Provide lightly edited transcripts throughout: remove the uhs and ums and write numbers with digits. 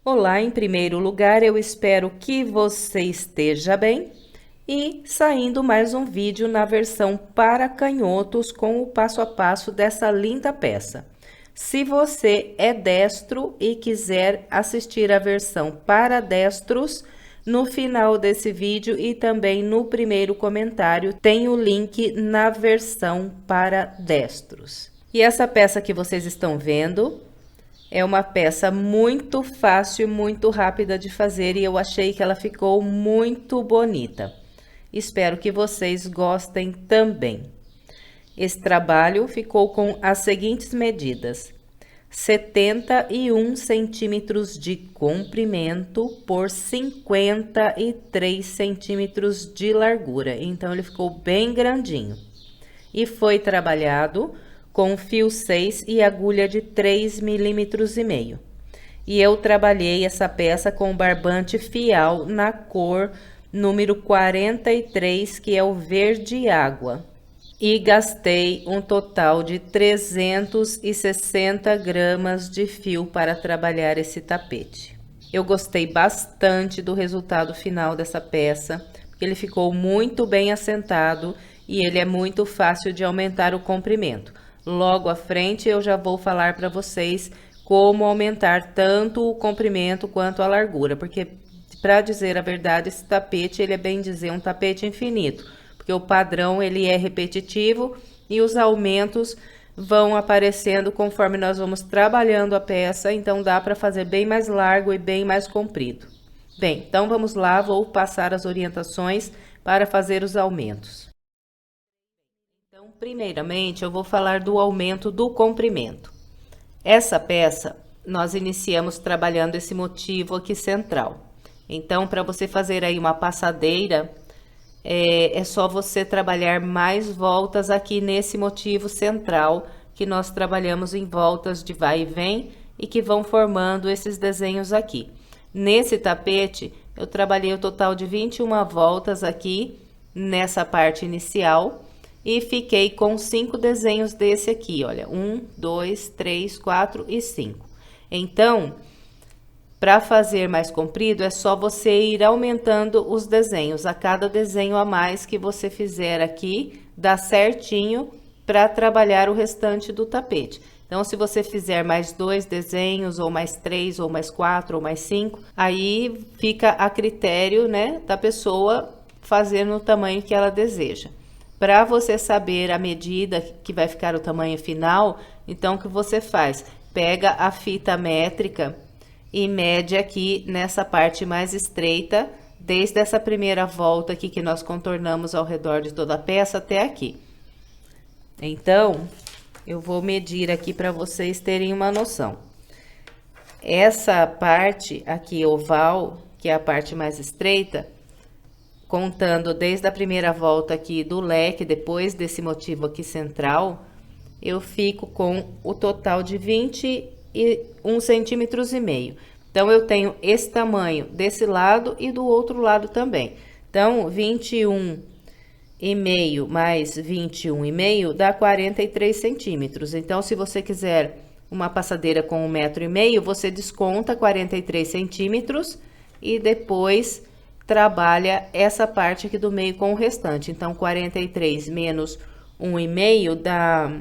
Olá, em primeiro lugar, eu espero que você esteja bem e saindo mais um vídeo na versão para canhotos com o passo a passo dessa linda peça. Se você é destro e quiser assistir a versão para destros, no final desse vídeo e também no primeiro comentário tem o link na versão para destros. E essa peça que vocês estão vendo é uma peça muito fácil e muito rápida de fazer e eu achei que ela ficou muito bonita. Espero que vocês gostem também. Esse trabalho ficou com as seguintes medidas: 71 centímetros de comprimento por 53 centímetros de largura. Então, ele ficou bem grandinho. E foi trabalhado com fio 6 e agulha de 3,5 milímetros. E eu trabalhei essa peça com barbante fial na cor número 43, que é o verde água. E gastei um total de 360 gramas de fio para trabalhar esse tapete. Eu gostei bastante do resultado final dessa peça, porque ele ficou muito bem assentado e ele é muito fácil de aumentar o comprimento. Logo à frente eu já vou falar para vocês como aumentar tanto o comprimento quanto a largura, porque, para dizer a verdade, esse tapete, ele é bem dizer um tapete infinito, porque o padrão ele é repetitivo e os aumentos vão aparecendo conforme nós vamos trabalhando a peça, então dá para fazer bem mais largo e bem mais comprido. Bem, então vamos lá, vou passar as orientações para fazer os aumentos. Então, primeiramente, eu vou falar do aumento do comprimento. Essa peça, nós iniciamos trabalhando esse motivo aqui central. Então, para você fazer aí uma passadeira, é só você trabalhar mais voltas aqui nesse motivo central, que nós trabalhamos em voltas de vai e vem e que vão formando esses desenhos aqui. Nesse tapete, eu trabalhei o total de 21 voltas aqui, nessa parte inicial, e fiquei com 5 desenhos desse aqui, olha, 1, 2, 3, 4 e 5. Então, para fazer mais comprido, é só você ir aumentando os desenhos. A cada desenho a mais que você fizer aqui, dá certinho para trabalhar o restante do tapete. Então, se você fizer mais 2 desenhos, ou mais 3, ou mais 4, ou mais 5, aí fica a critério, né, da pessoa fazer no tamanho que ela deseja. Para você saber a medida que vai ficar o tamanho final, então o que você faz? Pega a fita métrica e mede aqui nessa parte mais estreita, desde essa primeira volta aqui que nós contornamos ao redor de toda a peça até aqui. Então, eu vou medir aqui para vocês terem uma noção. Essa parte aqui oval, que é a parte mais estreita, contando desde a primeira volta aqui do leque, depois desse motivo aqui central, eu fico com o total de 21 centímetros e meio. Então, eu tenho esse tamanho desse lado e do outro lado também. Então, 21 e meio mais 21 e meio dá 43 centímetros. Então, se você quiser uma passadeira com 1,5 m, você desconta 43 centímetros e depois trabalha essa parte aqui do meio com o restante. Então, 43 menos 1,5 dá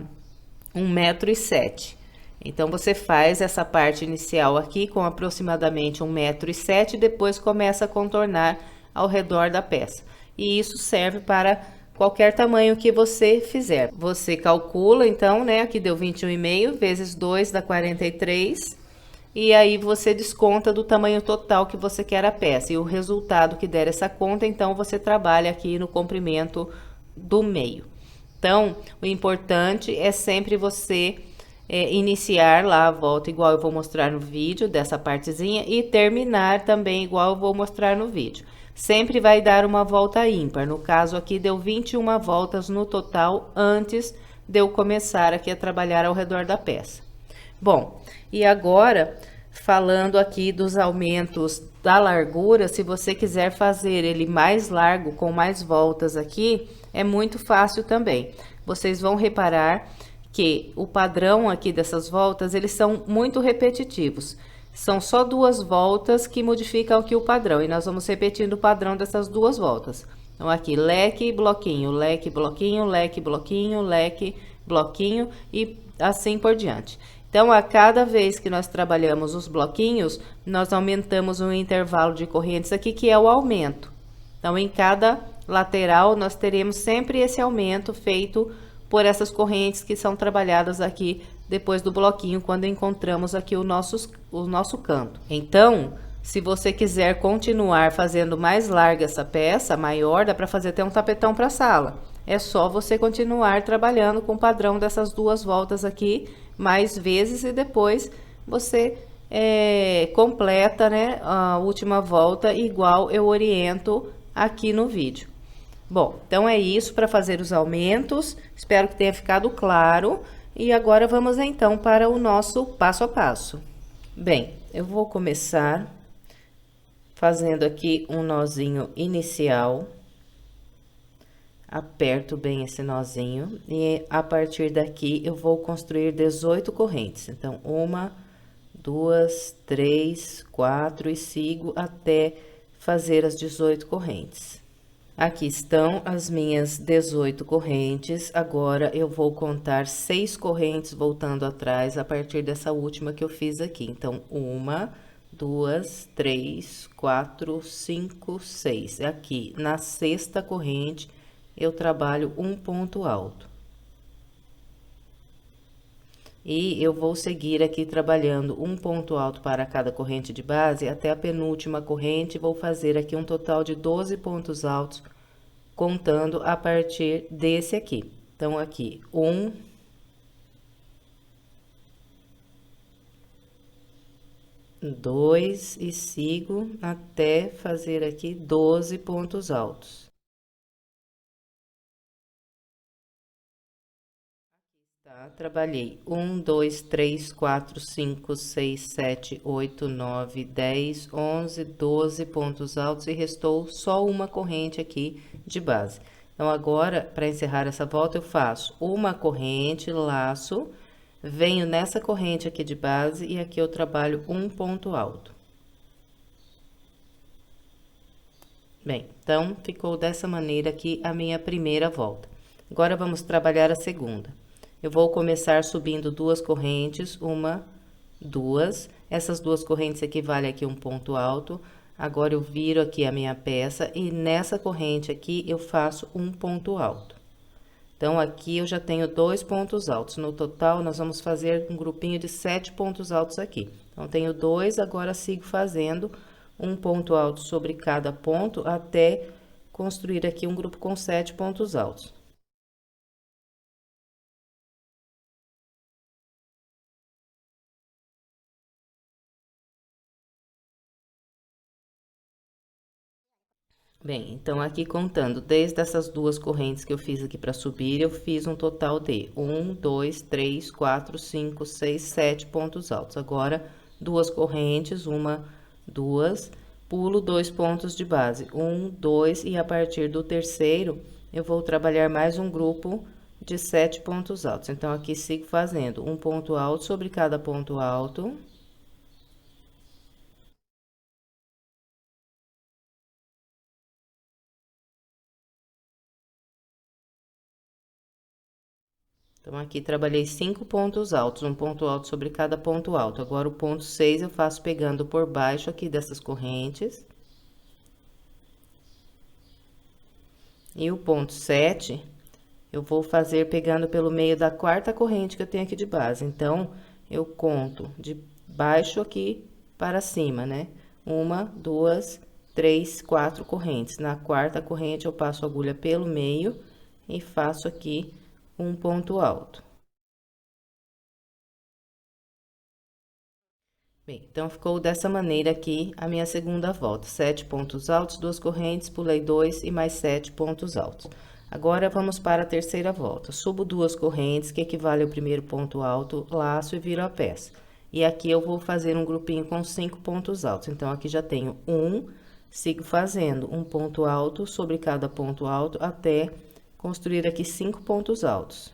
1,07 m. Então, você faz essa parte inicial aqui com aproximadamente 1,07 m, depois começa a contornar ao redor da peça. E isso serve para qualquer tamanho que você fizer. Você calcula, então, né, aqui deu 21,5 vezes 2 dá 43, e aí você desconta do tamanho total que você quer a peça. E o resultado que der essa conta, então, você trabalha aqui no comprimento do meio. Então, o importante é sempre você iniciar lá a volta igual eu vou mostrar no vídeo, dessa partezinha, e terminar também igual eu vou mostrar no vídeo. Sempre vai dar uma volta ímpar. No caso aqui, deu 21 voltas no total antes de eu começar aqui a trabalhar ao redor da peça. Bom, e agora, falando aqui dos aumentos da largura, se você quiser fazer ele mais largo, com mais voltas aqui, é muito fácil também. Vocês vão reparar que o padrão aqui dessas voltas, eles são muito repetitivos. São só 2 voltas que modificam aqui o padrão. E nós vamos repetindo o padrão dessas 2 voltas. Então, aqui, leque, bloquinho, leque, bloquinho, leque, bloquinho, leque, bloquinho e assim por diante. Então, a cada vez que nós trabalhamos os bloquinhos, nós aumentamos o intervalo de correntes aqui, que é o aumento. Então, em cada lateral, nós teremos sempre esse aumento feito por essas correntes que são trabalhadas aqui depois do bloquinho, quando encontramos aqui o nosso canto. Então, se você quiser continuar fazendo mais larga essa peça, maior, dá para fazer até um tapetão para a sala. É só você continuar trabalhando com o padrão dessas 2 voltas aqui, mais vezes, e depois você completa, né, a última volta igual eu oriento aqui no vídeo. Bom, então é isso para fazer os aumentos. Espero que tenha ficado claro. E agora vamos então para o nosso passo a passo. Bem, eu vou começar fazendo aqui um nozinho inicial. Aperto bem esse nozinho e a partir daqui eu vou construir 18 correntes. Então, 1, 2, 3, 4 e sigo até fazer as 18 correntes. Aqui estão as minhas 18 correntes. Agora, eu vou contar 6 correntes voltando atrás a partir dessa última que eu fiz aqui. Então, 1, 2, 3, 4, 5, 6. Aqui, na 6ª corrente, eu trabalho um ponto alto. E eu vou seguir aqui trabalhando um ponto alto para cada corrente de base até a penúltima corrente. Vou fazer aqui um total de 12 pontos altos, contando a partir desse aqui. Então, aqui, 1, 2 e sigo até fazer aqui 12 pontos altos. Trabalhei 1, 2, 3, 4, 5, 6, 7, 8, 9, 10, 11, 12 pontos altos e restou só uma corrente aqui de base. Então, agora, para encerrar essa volta, eu faço uma corrente, laço, venho nessa corrente aqui de base e aqui eu trabalho um ponto alto. Bem, então, ficou dessa maneira aqui a minha primeira volta. Agora, vamos trabalhar a segunda. Eu vou começar subindo 2 correntes, 1, 2. Essas 2 correntes equivalem aqui a um ponto alto. Agora, eu viro aqui a minha peça e nessa corrente aqui eu faço um ponto alto. Então, aqui eu já tenho 2 pontos altos. No total, nós vamos fazer um grupinho de 7 pontos altos aqui. Então, tenho 2, agora sigo fazendo um ponto alto sobre cada ponto até construir aqui um grupo com 7 pontos altos. Bem, então aqui contando, desde essas 2 correntes que eu fiz aqui para subir, eu fiz um total de 1, 2, 3, 4, 5, 6, 7 pontos altos. Agora, 2 correntes, 1, 2, pulo 2 pontos de base, 1, 2, e a partir do terceiro, eu vou trabalhar mais um grupo de 7 pontos altos. Então, aqui sigo fazendo um ponto alto sobre cada ponto alto. Então, aqui trabalhei 5 pontos altos, um ponto alto sobre cada ponto alto. Agora, o ponto 6 eu faço pegando por baixo aqui dessas correntes. E o ponto 7, eu vou fazer pegando pelo meio da 4ª corrente que eu tenho aqui de base. Então, eu conto de baixo aqui para cima, né? 1, 2, 3, 4 correntes. Na 4ª corrente, eu passo a agulha pelo meio e faço aqui um ponto alto. Bem, então, ficou dessa maneira aqui a minha segunda volta. 7 pontos altos, 2 correntes, pulei 2 e mais 7 pontos altos. Agora, vamos para a terceira volta. Subo 2 correntes, que equivale ao primeiro ponto alto, laço e viro a peça. E aqui eu vou fazer um grupinho com 5 pontos altos. Então, aqui já tenho 1, sigo fazendo um ponto alto sobre cada ponto alto até construir aqui 5 pontos altos.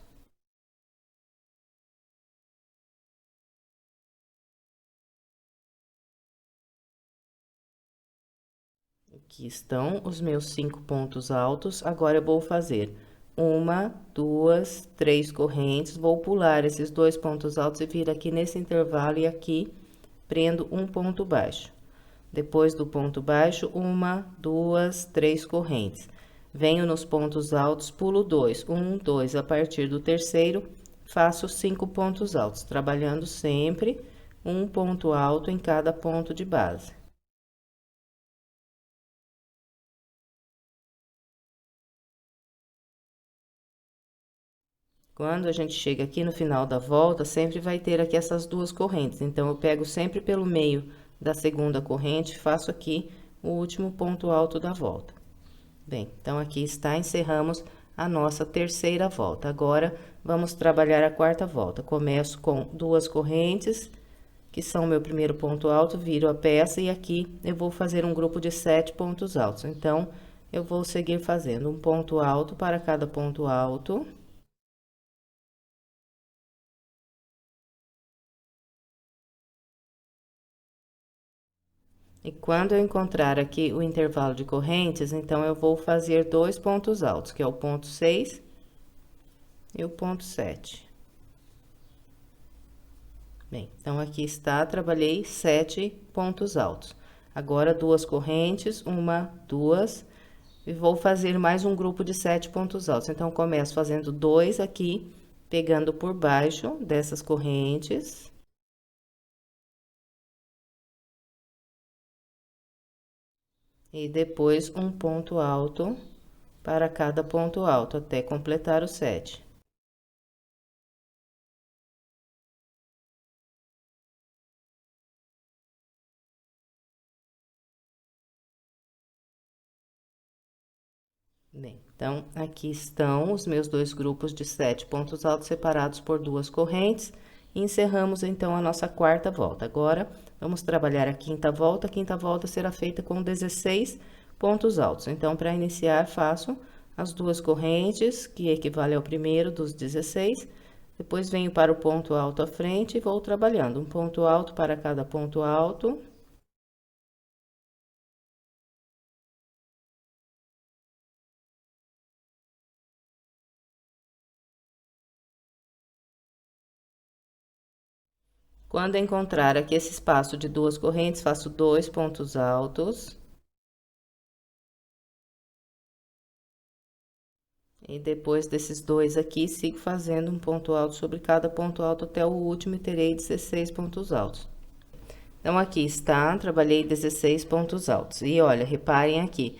Aqui estão os meus 5 pontos altos. Agora, eu vou fazer 1, 2, 3 correntes. Vou pular esses 2 pontos altos e vir aqui nesse intervalo e aqui prendo um ponto baixo. Depois do ponto baixo, 1, 2, 3 correntes. Venho nos pontos altos, pulo 2, 1, 2. A partir do terceiro, faço 5 pontos altos, trabalhando sempre um ponto alto em cada ponto de base. Quando a gente chega aqui no final da volta, sempre vai ter aqui essas duas correntes. Então, eu pego sempre pelo meio da segunda corrente, faço aqui o último ponto alto da volta. Bem, então, aqui está, encerramos a nossa terceira volta. Agora, vamos trabalhar a quarta volta. Começo com 2 correntes, que são o meu primeiro ponto alto, viro a peça e aqui eu vou fazer um grupo de 7 pontos altos. Então, eu vou seguir fazendo um ponto alto para cada ponto alto. E quando eu encontrar aqui o intervalo de correntes, então, eu vou fazer 2 pontos altos, que é o ponto 6 e o ponto 7. Bem, então, aqui está, trabalhei 7 pontos altos. Agora, 2 correntes, 1, 2, e vou fazer mais um grupo de 7 pontos altos. Então, começo fazendo 2 aqui, pegando por baixo dessas correntes. E depois um ponto alto para cada ponto alto, até completar os 7. Bem, então, aqui estão os meus 2 grupos de 7 pontos altos separados por 2 correntes. E encerramos, então, a nossa quarta volta. Agora, vamos trabalhar a quinta volta. A quinta volta será feita com 16 pontos altos. Então, para iniciar, faço as 2 correntes, que equivale ao primeiro dos 16. Depois, venho para o ponto alto à frente e vou trabalhando um ponto alto para cada ponto alto. Quando encontrar aqui esse espaço de 2 correntes, faço 2 pontos altos. E depois desses 2 aqui, sigo fazendo um ponto alto sobre cada ponto alto até o último e terei 16 pontos altos. Então, aqui está, trabalhei 16 pontos altos. E olha, reparem aqui,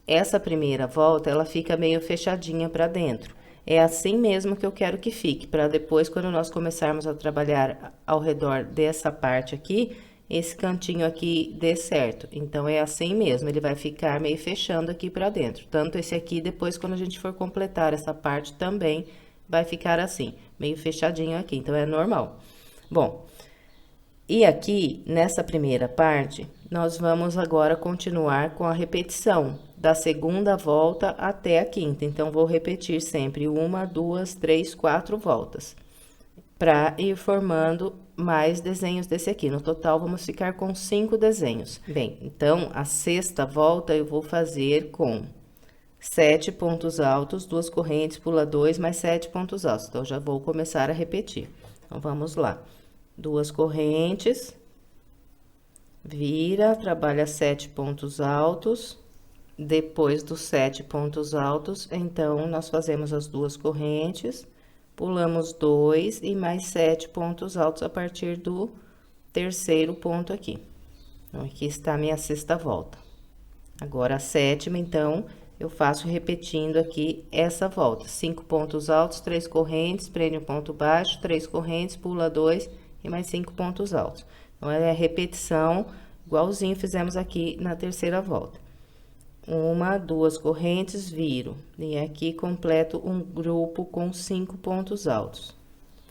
essa primeira volta, ela fica meio fechadinha para dentro. É assim mesmo que eu quero que fique, para depois, quando nós começarmos a trabalhar ao redor dessa parte aqui, esse cantinho aqui dê certo. Então, é assim mesmo, ele vai ficar meio fechando aqui para dentro. Tanto esse aqui, depois, quando a gente for completar essa parte, também vai ficar assim, meio fechadinho aqui. Então, é normal. Bom, e aqui, nessa primeira parte, nós vamos agora continuar com a repetição da segunda volta até a quinta. Então, vou repetir sempre 1, 2, 3, 4 voltas, para ir formando mais desenhos desse aqui. No total, vamos ficar com 5 desenhos. Bem, então, a sexta volta eu vou fazer com 7 pontos altos, 2 correntes, pula 2, mais 7 pontos altos. Então, já vou começar a repetir. Então, vamos lá. 2 correntes, vira, trabalha 7 pontos altos. Depois dos 7 pontos altos, então, nós fazemos as 2 correntes, pulamos 2 e mais 7 pontos altos a partir do terceiro ponto aqui. Então, aqui está a minha sexta volta. Agora, a sétima, então, eu faço repetindo aqui essa volta. 5 pontos altos, 3 correntes, prende um ponto baixo, 3 correntes, pula 2 e mais 5 pontos altos. Então, é a repetição, igualzinho fizemos aqui na terceira volta. 1, 2 correntes, viro. E aqui completo um grupo com 5 pontos altos.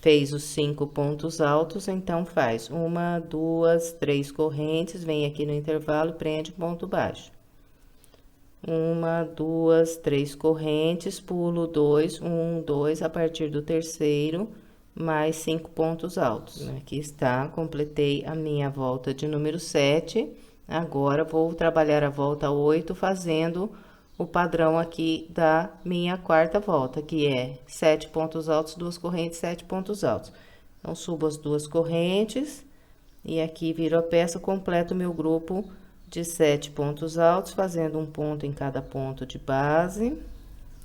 Fez os 5 pontos altos, então faz 1, 2, 3 correntes, vem aqui no intervalo, prende ponto baixo. 1, 2, 3 correntes, pulo 2, 1, 2, a partir do terceiro, mais 5 pontos altos. Aqui está, completei a minha volta de número 7. Agora, vou trabalhar a volta 8 fazendo o padrão aqui da minha quarta volta, que é 7 pontos altos, 2 correntes, 7 pontos altos. Então, subo as 2 correntes e aqui viro a peça, completo o meu grupo de 7 pontos altos, fazendo um ponto em cada ponto de base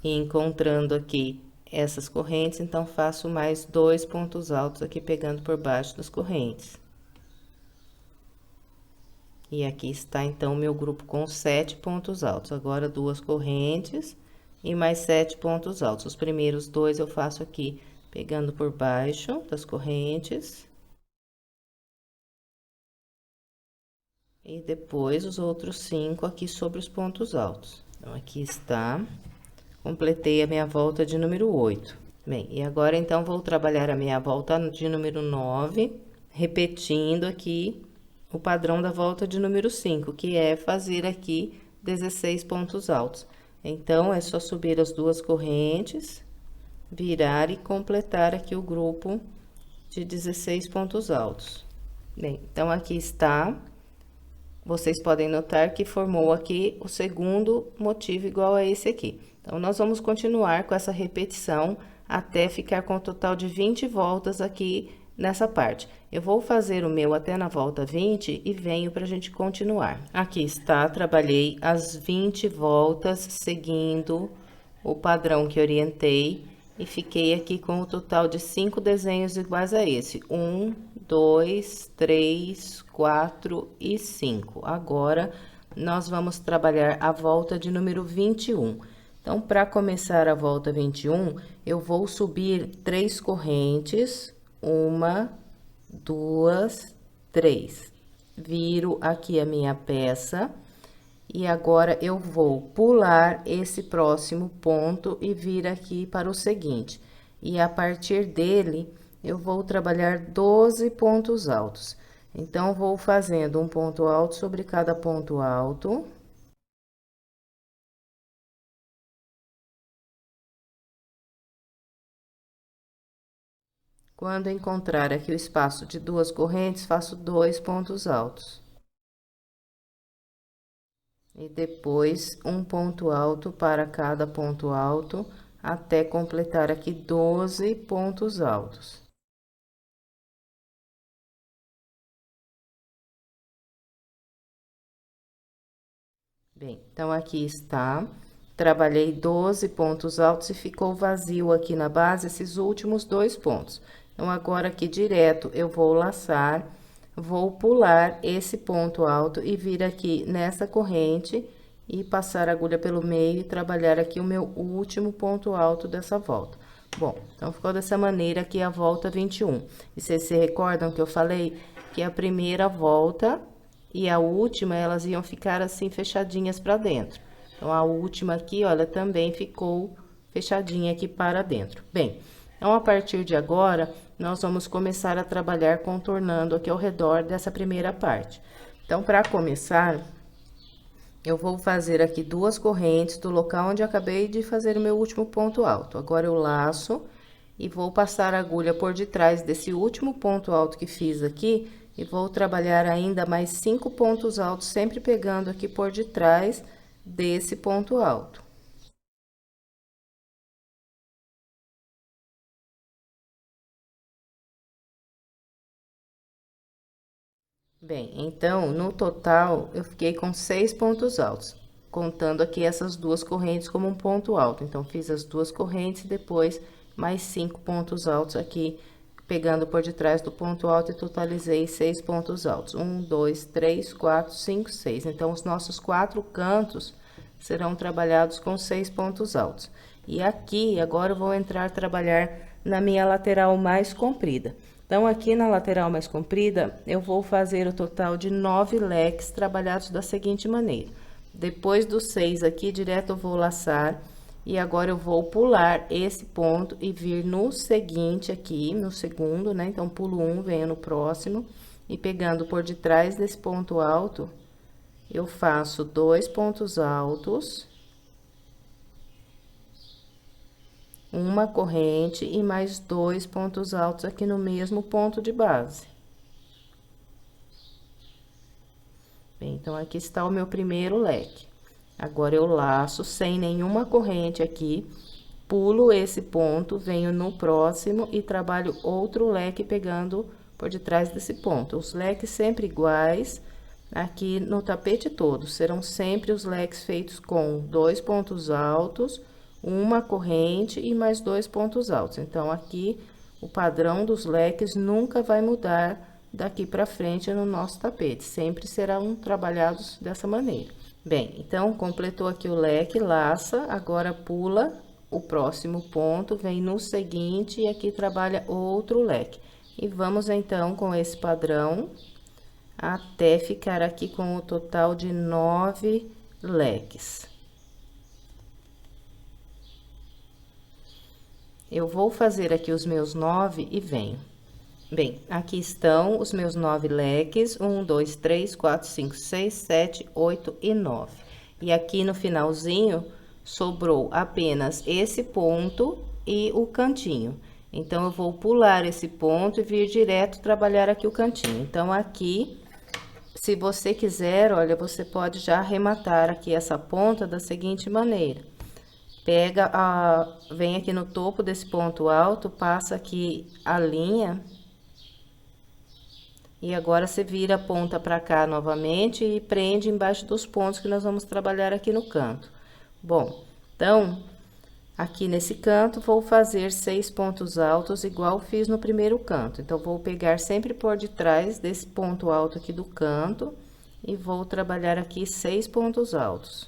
e encontrando aqui essas correntes, então faço mais 2 pontos altos aqui pegando por baixo das correntes. E aqui está, então, o meu grupo com 7 pontos altos. Agora, 2 correntes e mais 7 pontos altos. Os primeiros 2 eu faço aqui pegando por baixo das correntes. E depois, os outros 5 aqui sobre os pontos altos. Então, aqui está. Completei a minha volta de número 8. Bem, e agora, então, vou trabalhar a minha volta de número 9, repetindo aqui o padrão da volta de número 5, que é fazer aqui 16 pontos altos. Então, é só subir as 2 correntes, virar e completar aqui o grupo de 16 pontos altos. Bem, então, aqui está. Vocês podem notar que formou aqui o segundo motivo igual a esse aqui. Então, nós vamos continuar com essa repetição até ficar com o total de 20 voltas aqui nessa parte. Eu vou fazer o meu até na volta 20 e venho para a gente continuar. Aqui está, trabalhei as 20 voltas seguindo o padrão que orientei e fiquei aqui com o total de 5 desenhos iguais a esse. 1, 2, 3, 4 e 5. Agora, nós vamos trabalhar a volta de número 21. Então, para começar a volta 21, eu vou subir 3 correntes, 1, 2, 3. Viro aqui a minha peça. E agora, eu vou pular esse próximo ponto e vir aqui para o seguinte. E a partir dele, eu vou trabalhar 12 pontos altos. Então, vou fazendo um ponto alto sobre cada ponto alto. Quando encontrar aqui o espaço de 2 correntes, faço 2 pontos altos. E depois, um ponto alto para cada ponto alto, até completar aqui 12 pontos altos. Bem, então, aqui está. Trabalhei 12 pontos altos e ficou vazio aqui na base esses últimos 2 pontos. Então, agora, aqui direto, eu vou laçar, vou pular esse ponto alto e vir aqui nessa corrente e passar a agulha pelo meio e trabalhar aqui o meu último ponto alto dessa volta. Bom, então, ficou dessa maneira aqui a volta 21. E vocês se recordam que eu falei que a primeira volta e a última, elas iam ficar assim, fechadinhas para dentro. Então, a última aqui, olha, também ficou fechadinha aqui para dentro. Bem, então, a partir de agora, nós vamos começar a trabalhar contornando aqui ao redor dessa primeira parte. Então, para começar, eu vou fazer aqui 2 correntes do local onde eu acabei de fazer o meu último ponto alto. Agora, eu laço e vou passar a agulha por detrás desse último ponto alto que fiz aqui e vou trabalhar ainda mais 5 pontos altos, sempre pegando aqui por detrás desse ponto alto. Bem, então, no total, eu fiquei com 6 pontos altos, contando aqui essas 2 correntes como um ponto alto. Então, fiz as 2 correntes e depois mais 5 pontos altos aqui, pegando por detrás do ponto alto e totalizei 6 pontos altos. 1, 2, 3, 4, 5, 6. Então, os nossos 4 cantos serão trabalhados com 6 pontos altos. E aqui, agora, eu vou entrar trabalhar na minha lateral mais comprida. Então, aqui na lateral mais comprida, eu vou fazer o total de 9 leques trabalhados da seguinte maneira. Depois dos 6 aqui, direto eu vou laçar. E agora, eu vou pular esse ponto e vir no seguinte aqui, no segundo, né? Então, pulo um, venho no próximo. E pegando por detrás desse ponto alto, eu faço 2 pontos altos. Uma corrente e mais 2 pontos altos aqui no mesmo ponto de base. Bem, então, aqui está o meu primeiro leque. Agora, eu laço sem nenhuma corrente aqui, pulo esse ponto, venho no próximo e trabalho outro leque pegando por detrás desse ponto. Os leques sempre iguais aqui no tapete todo, serão sempre os leques feitos com 2 pontos altos, uma corrente e mais 2 pontos altos. Então, aqui, o padrão dos leques nunca vai mudar daqui para frente no nosso tapete, sempre serão trabalhados dessa maneira. Bem, então, completou aqui o leque, laça, agora pula o próximo ponto, vem no seguinte e aqui trabalha outro leque. E vamos, então, com esse padrão, até ficar aqui com o total de 9 leques. Eu vou fazer aqui os meus 9 e venho. Bem, aqui estão os meus 9 leques, 1, 2, 3, 4, 5, 6, 7, 8 e 9. E aqui no finalzinho, sobrou apenas esse ponto e o cantinho. Então, eu vou pular esse ponto e vir direto trabalhar aqui o cantinho. Então, aqui, se você quiser, olha, você pode já arrematar aqui essa ponta da seguinte maneira. Vem aqui no topo desse ponto alto, passa aqui a linha. E agora, você vira a ponta pra cá novamente e prende embaixo dos pontos que nós vamos trabalhar aqui no canto. Bom, então, aqui nesse canto, vou fazer 6 pontos altos, igual fiz no primeiro canto. Então, vou pegar sempre por detrás desse ponto alto aqui do canto e vou trabalhar aqui 6 pontos altos.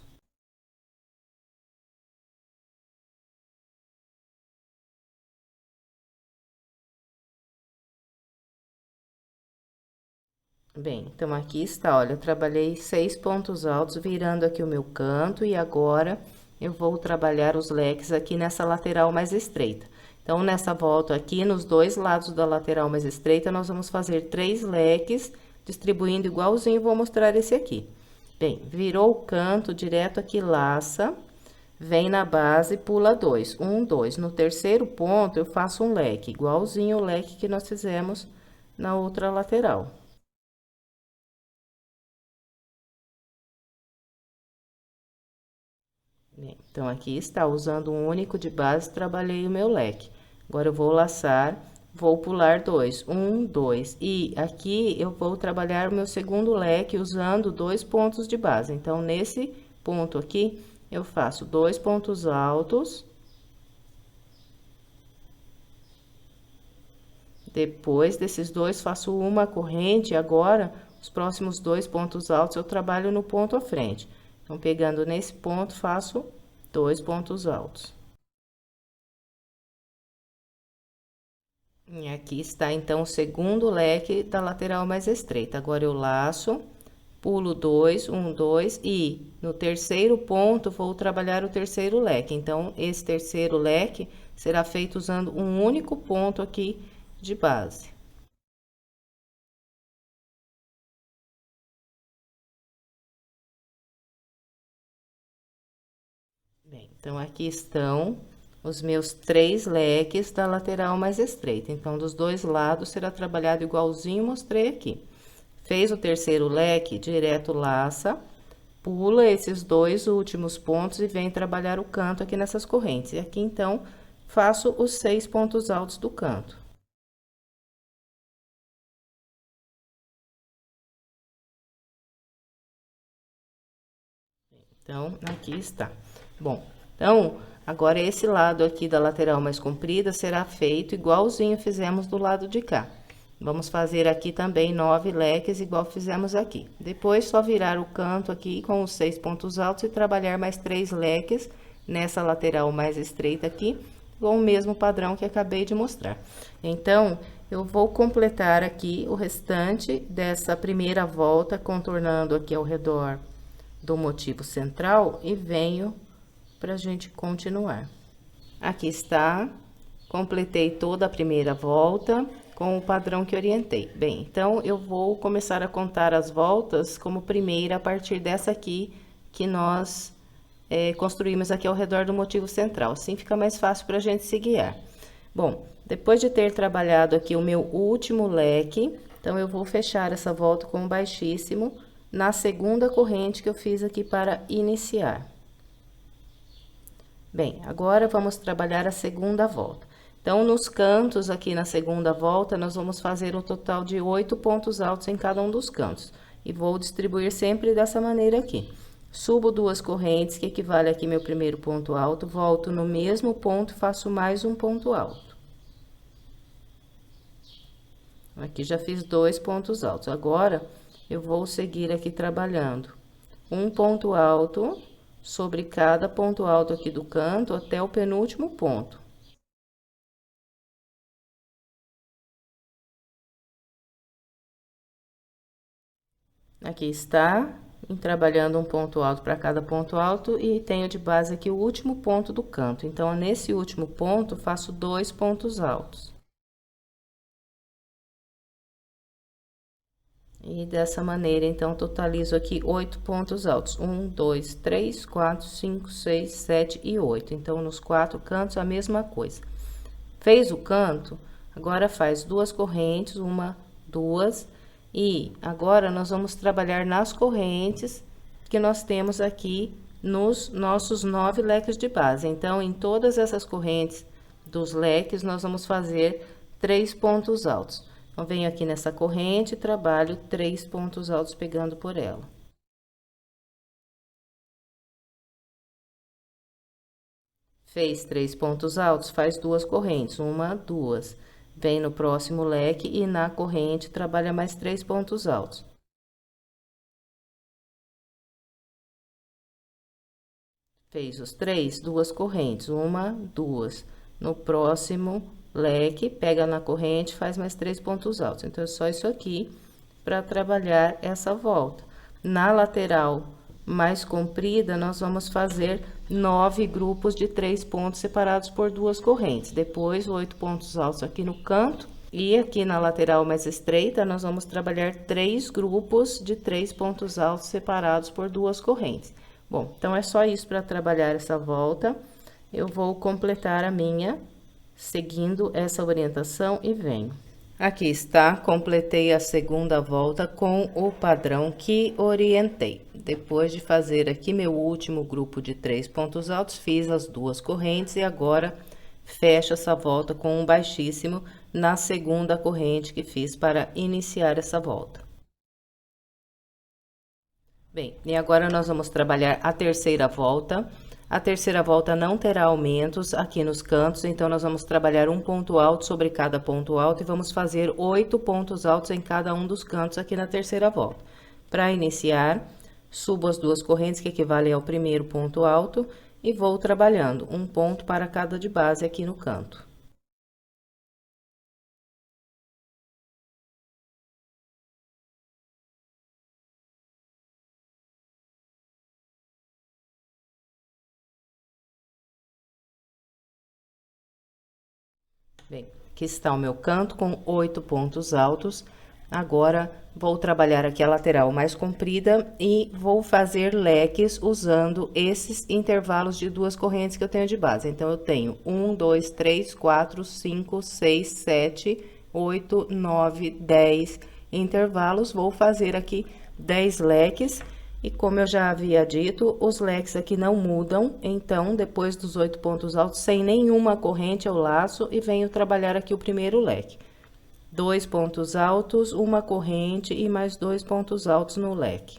Bem, então, aqui está, olha, eu trabalhei 6 pontos altos, virando aqui o meu canto, e agora, eu vou trabalhar os leques aqui nessa lateral mais estreita. Então, nessa volta aqui, nos dois lados da lateral mais estreita, nós vamos fazer 3 leques, distribuindo igualzinho, vou mostrar esse aqui. Bem, virou o canto, direto aqui, laça, vem na base, pula 2, 1, 2. No terceiro ponto, eu faço um leque, igualzinho o leque que nós fizemos na outra lateral. Então, aqui está, usando um único de base, trabalhei o meu leque. Agora, eu vou laçar, vou pular 2, 1, 2. E aqui, eu vou trabalhar o meu segundo leque usando 2 pontos de base. Então, nesse ponto aqui, eu faço 2 pontos altos. Depois desses 2, faço uma corrente. Agora, os próximos 2 pontos altos, eu trabalho no ponto à frente. Então, pegando nesse ponto, faço 2 pontos altos. E aqui está, então, o segundo leque da lateral mais estreita. Agora, eu laço, pulo 2, 1, 2, e no terceiro ponto, vou trabalhar o terceiro leque. Então, esse terceiro leque será feito usando um único ponto aqui de base. Bem, então, aqui estão os meus 3 leques da lateral mais estreita. Então, dos dois lados, será trabalhado igualzinho, mostrei aqui. Fez o terceiro leque, direto laça, pula esses 2 últimos pontos e vem trabalhar o canto aqui nessas correntes. E aqui, então, faço os 6 pontos altos do canto. Então, aqui está. Bom, então, agora esse lado aqui da lateral mais comprida será feito igualzinho fizemos do lado de cá. Vamos fazer aqui também 9 leques, igual fizemos aqui. Depois, só virar o canto aqui com os 6 pontos altos e trabalhar mais 3 leques nessa lateral mais estreita aqui, com o mesmo padrão que acabei de mostrar. Então, eu vou completar aqui o restante dessa primeira volta, contornando aqui ao redor do motivo central e venho pra gente continuar. Aqui está, completei toda a primeira volta com o padrão que orientei. Bem, então, eu vou começar a contar as voltas como primeira a partir dessa aqui que nós construímos aqui ao redor do motivo central. Assim fica mais fácil pra gente se guiar. Bom, depois de ter trabalhado aqui o meu último leque, então, eu vou fechar essa volta com um baixíssimo na segunda corrente que eu fiz aqui para iniciar. Bem, agora vamos trabalhar a segunda volta. Então, nos cantos aqui na segunda volta, nós vamos fazer um total de 8 pontos altos em cada um dos cantos. E vou distribuir sempre dessa maneira aqui. Subo 2 correntes, que equivale aqui meu primeiro ponto alto, volto no mesmo ponto e faço mais um ponto alto. Aqui já fiz 2 pontos altos. Agora, eu vou seguir aqui trabalhando um ponto alto sobre cada ponto alto aqui do canto até o penúltimo ponto. Aqui está, trabalhando um ponto alto para cada ponto alto e tenho de base aqui o último ponto do canto. Então, nesse último ponto, faço 2 pontos altos. E dessa maneira, então, totalizo aqui 8 pontos altos. 1, 2, 3, 4, 5, 6, 7 e 8. Então, nos 4 cantos, a mesma coisa. Fez o canto, agora faz 2 correntes, 1, 2. E agora, nós vamos trabalhar nas correntes que nós temos aqui nos nossos 9 leques de base. Então, em todas essas correntes dos leques, nós vamos fazer 3 pontos altos. Então, venho aqui nessa corrente e trabalho 3 pontos altos pegando por ela. Fez 3 pontos altos, faz 2 correntes, 1, 2. Vem no próximo leque e na corrente trabalha mais 3 pontos altos. Fez os 3, 2 correntes, 1, 2. No próximo leque, pega na corrente, faz mais 3 pontos altos. Então, é só isso aqui para trabalhar essa volta. Na lateral mais comprida, nós vamos fazer 9 grupos de 3 pontos separados por 2 correntes. Depois, 8 pontos altos aqui no canto. E aqui na lateral mais estreita, nós vamos trabalhar 3 grupos de 3 pontos altos separados por 2 correntes. Bom, então, é só isso para trabalhar essa volta. Eu vou completar a minha seguindo essa orientação e venho. Aqui está, completei a segunda volta com o padrão que orientei. Depois de fazer aqui meu último grupo de 3 pontos altos, fiz as 2 correntes e agora fecho essa volta com um baixíssimo na segunda corrente que fiz para iniciar essa volta. Bem, e agora nós vamos trabalhar a terceira volta. A terceira volta não terá aumentos aqui nos cantos, então nós vamos trabalhar um ponto alto sobre cada ponto alto e vamos fazer 8 pontos altos em cada um dos cantos aqui na terceira volta. Para iniciar, subo as 2 correntes que equivalem ao primeiro ponto alto e vou trabalhando um ponto para cada de base aqui no canto. Bem, aqui está o meu canto com 8 pontos altos. Agora, vou trabalhar aqui a lateral mais comprida e vou fazer leques usando esses intervalos de 2 correntes que eu tenho de base. Então, eu tenho 1, 2, 3, 4, 5, 6, 7, 8, 9, 10 intervalos. Vou fazer aqui 10 leques. E como eu já havia dito, os leques aqui não mudam, então, depois dos 8 pontos altos, sem nenhuma corrente, eu laço e venho trabalhar aqui o primeiro leque. 2 pontos altos, uma corrente e mais 2 pontos altos no leque.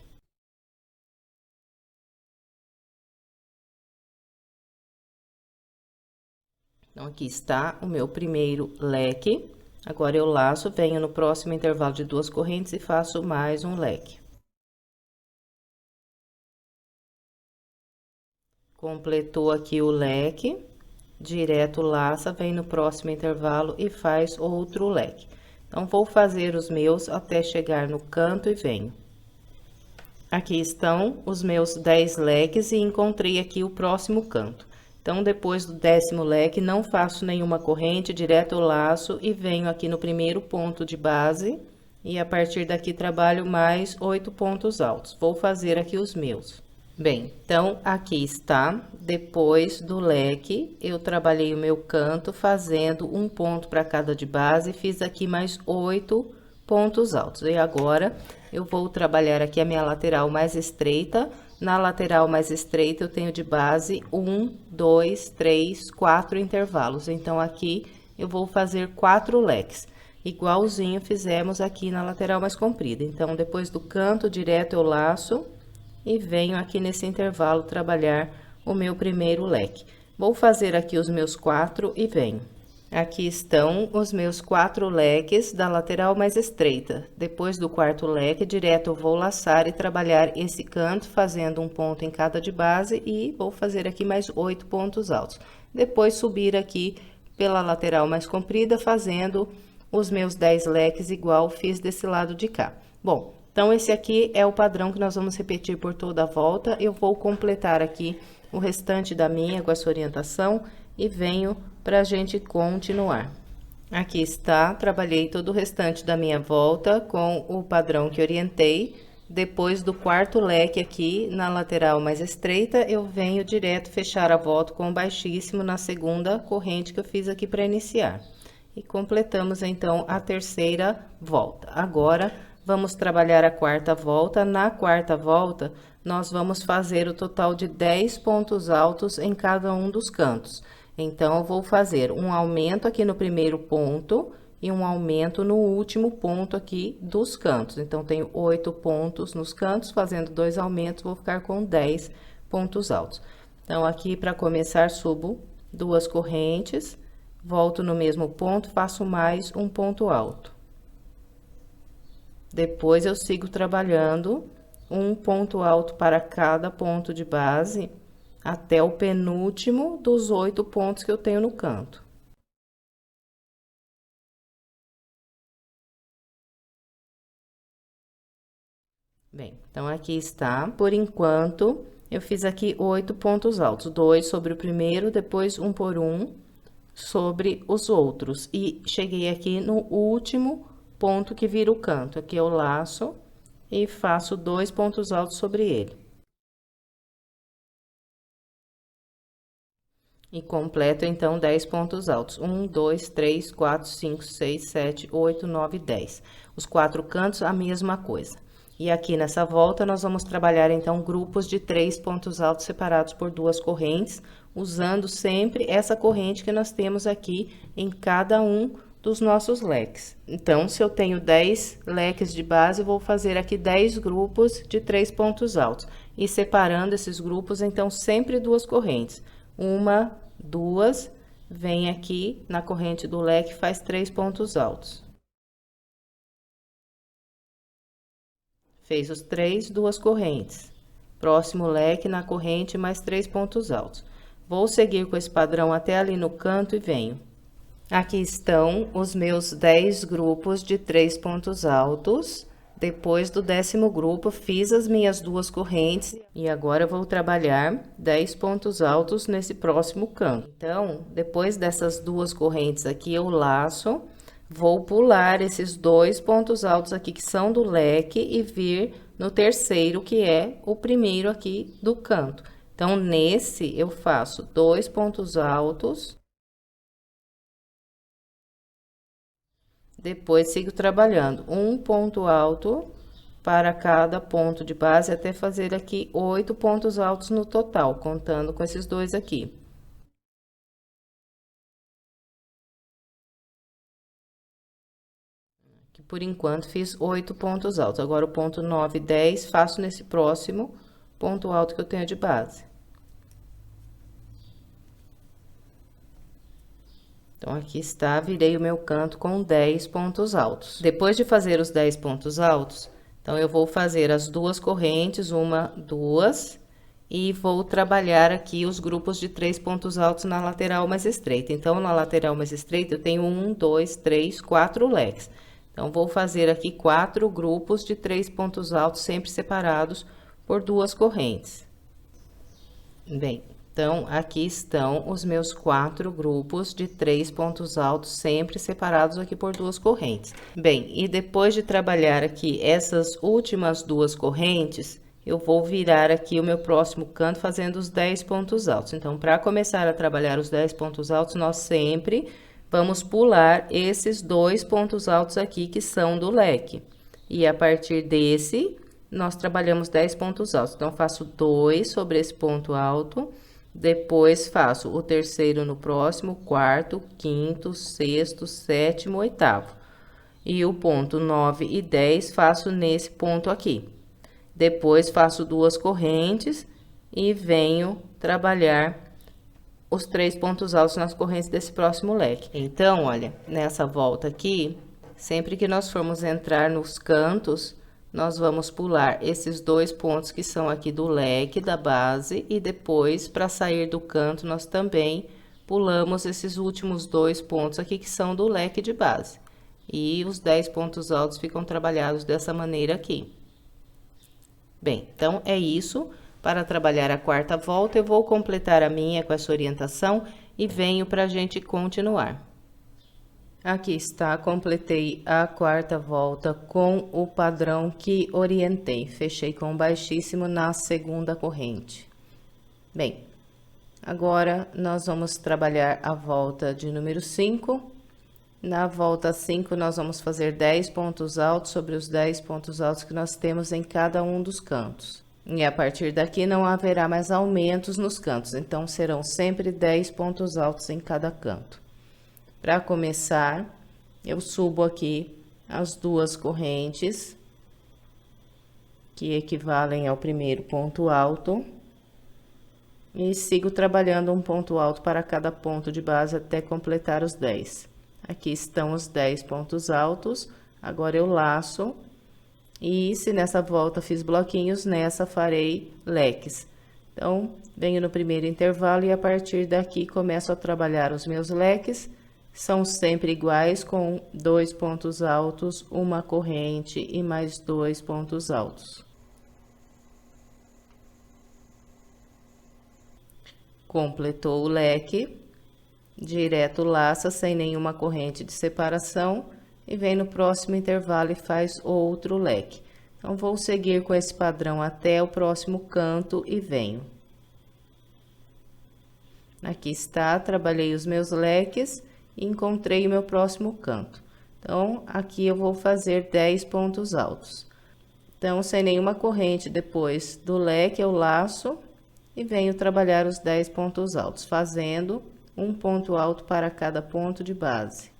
Então, aqui está o meu primeiro leque. Agora, eu laço, venho no próximo intervalo de 2 correntes e faço mais um leque. Completou aqui o leque, direto laça, vem no próximo intervalo e faz outro leque. Então, vou fazer os meus até chegar no canto e venho. Aqui estão os meus 10 leques e encontrei aqui o próximo canto. Então, depois do 10º leque, não faço nenhuma corrente, direto laço e venho aqui no primeiro ponto de base. E a partir daqui, trabalho mais 8 pontos altos. Vou fazer aqui os meus. Bem, então, aqui está, depois do leque, eu trabalhei o meu canto fazendo um ponto para cada de base, fiz aqui mais 8 pontos altos. E agora, eu vou trabalhar aqui a minha lateral mais estreita. Na lateral mais estreita, eu tenho de base 1, 2, 3, 4 intervalos. Então, aqui, eu vou fazer 4 leques, igualzinho fizemos aqui na lateral mais comprida. Então, depois do canto direto, eu laço e venho aqui nesse intervalo trabalhar o meu primeiro leque. Vou fazer aqui os meus 4 e venho. Aqui estão os meus 4 leques da lateral mais estreita. Depois do quarto leque, direto eu vou laçar e trabalhar esse canto, fazendo um ponto em cada de base, e vou fazer aqui mais 8 pontos altos. Depois subir aqui pela lateral mais comprida, fazendo os meus 10 leques igual fiz desse lado de cá. Bom, então esse aqui é o padrão que nós vamos repetir por toda a volta. Eu vou completar aqui o restante da minha com essa orientação e venho pra gente continuar. Aqui está, trabalhei todo o restante da minha volta com o padrão que orientei. Depois do quarto leque aqui na lateral mais estreita, eu venho direto fechar a volta com baixíssimo na segunda corrente que eu fiz aqui para iniciar. E completamos então a terceira volta. Agora, vamos trabalhar a quarta volta. Na quarta volta, nós vamos fazer o total de 10 pontos altos em cada um dos cantos. Então, eu vou fazer um aumento aqui no primeiro ponto e um aumento no último ponto aqui dos cantos. Então, tenho 8 pontos nos cantos, fazendo 2 aumentos, vou ficar com 10 pontos altos. Então, aqui, para começar, subo 2 correntes, volto no mesmo ponto, faço mais um ponto alto. Depois, eu sigo trabalhando um ponto alto para cada ponto de base, até o penúltimo dos 8 pontos que eu tenho no canto. Bem, então, aqui está. Por enquanto, eu fiz aqui 8 pontos altos, 2 sobre o primeiro, depois um por um sobre os outros. E cheguei aqui no último ponto que vira o canto. Aqui eu laço e faço 2 pontos altos sobre ele. E completo, então, 10 pontos altos. 1, 2, 3, 4, 5, 6, 7, 8, 9, 10. Os 4 cantos, a mesma coisa. E aqui nessa volta, nós vamos trabalhar, então, grupos de 3 pontos altos separados por 2 correntes, usando sempre essa corrente que nós temos aqui em cada um dos nossos leques. Então, se eu tenho 10 leques de base, eu vou fazer aqui 10 grupos de 3 pontos altos. E separando esses grupos, então, sempre 2 correntes. Uma, 2, vem aqui na corrente do leque, faz 3 pontos altos. Fez os 3, 2 correntes. Próximo leque na corrente, mais 3 pontos altos. Vou seguir com esse padrão até ali no canto e venho. Aqui estão os meus 10 grupos de 3 pontos altos. Depois do 10º grupo, fiz as minhas 2 correntes e agora eu vou trabalhar 10 pontos altos nesse próximo canto. Então, depois dessas 2 correntes aqui, eu laço, vou pular esses 2 pontos altos aqui que são do leque e vir no terceiro, que é o primeiro aqui do canto. Então, nesse, eu faço 2 pontos altos. Depois, sigo trabalhando um ponto alto para cada ponto de base, até fazer aqui 8 pontos altos no total, contando com esses 2 aqui. Aqui, por enquanto, fiz 8 pontos altos. Agora, o ponto 9 e 10, faço nesse próximo ponto alto que eu tenho de base. Então, aqui está, virei o meu canto com 10 pontos altos. Depois de fazer os 10 pontos altos, então, eu vou fazer as 2 correntes, 1, 2, e vou trabalhar aqui os grupos de 3 pontos altos na lateral mais estreita. Então, na lateral mais estreita, eu tenho 1, 2, 3, 4 leques. Então, vou fazer aqui 4 grupos de 3 pontos altos, sempre separados por 2 correntes. Bem, então, aqui estão os meus 4 grupos de 3 pontos altos, sempre separados aqui por 2 correntes. Bem, e depois de trabalhar aqui essas últimas 2 correntes, eu vou virar aqui o meu próximo canto fazendo os 10 pontos altos. Então, para começar a trabalhar os 10 pontos altos, nós sempre vamos pular esses 2 pontos altos aqui que são do leque. E a partir desse, nós trabalhamos 10 pontos altos. Então, faço 2 sobre esse ponto alto, depois faço o terceiro no próximo, quarto, quinto, sexto, sétimo, oitavo. E o ponto 9 e 10 faço nesse ponto aqui. Depois, faço 2 correntes e venho trabalhar os 3 pontos altos nas correntes desse próximo leque. Então, olha, nessa volta aqui, sempre que nós formos entrar nos cantos, nós vamos pular esses 2 pontos que são aqui do leque da base e depois, para sair do canto, nós também pulamos esses últimos 2 pontos aqui que são do leque de base. E os 10 pontos altos ficam trabalhados dessa maneira aqui. Bem, então é isso. Para trabalhar a quarta volta, eu vou completar a minha com essa orientação e venho para a gente continuar. Aqui está, completei a quarta volta com o padrão que orientei. Fechei com baixíssimo na segunda corrente. Bem, agora nós vamos trabalhar a volta de número 5. Na volta 5, nós vamos fazer 10 pontos altos sobre os 10 pontos altos que nós temos em cada um dos cantos. E a partir daqui não haverá mais aumentos nos cantos, então serão sempre 10 pontos altos em cada canto. Para começar, eu subo aqui as 2 correntes, que equivalem ao primeiro ponto alto, e sigo trabalhando um ponto alto para cada ponto de base até completar os 10. Aqui estão os 10 pontos altos, agora eu laço, e se nessa volta fiz bloquinhos, nessa farei leques. Então, venho no primeiro intervalo e a partir daqui começo a trabalhar os meus leques, são sempre iguais com 2 pontos altos, uma corrente e mais 2 pontos altos. Completou o leque, direto laça sem nenhuma corrente de separação e vem no próximo intervalo e faz outro leque. Então, vou seguir com esse padrão até o próximo canto e venho. Aqui está, trabalhei os meus leques e encontrei o meu próximo canto. Então, aqui eu vou fazer 10 pontos altos. Então, sem nenhuma corrente depois do leque, eu laço e venho trabalhar os 10 pontos altos, fazendo um ponto alto para cada ponto de base.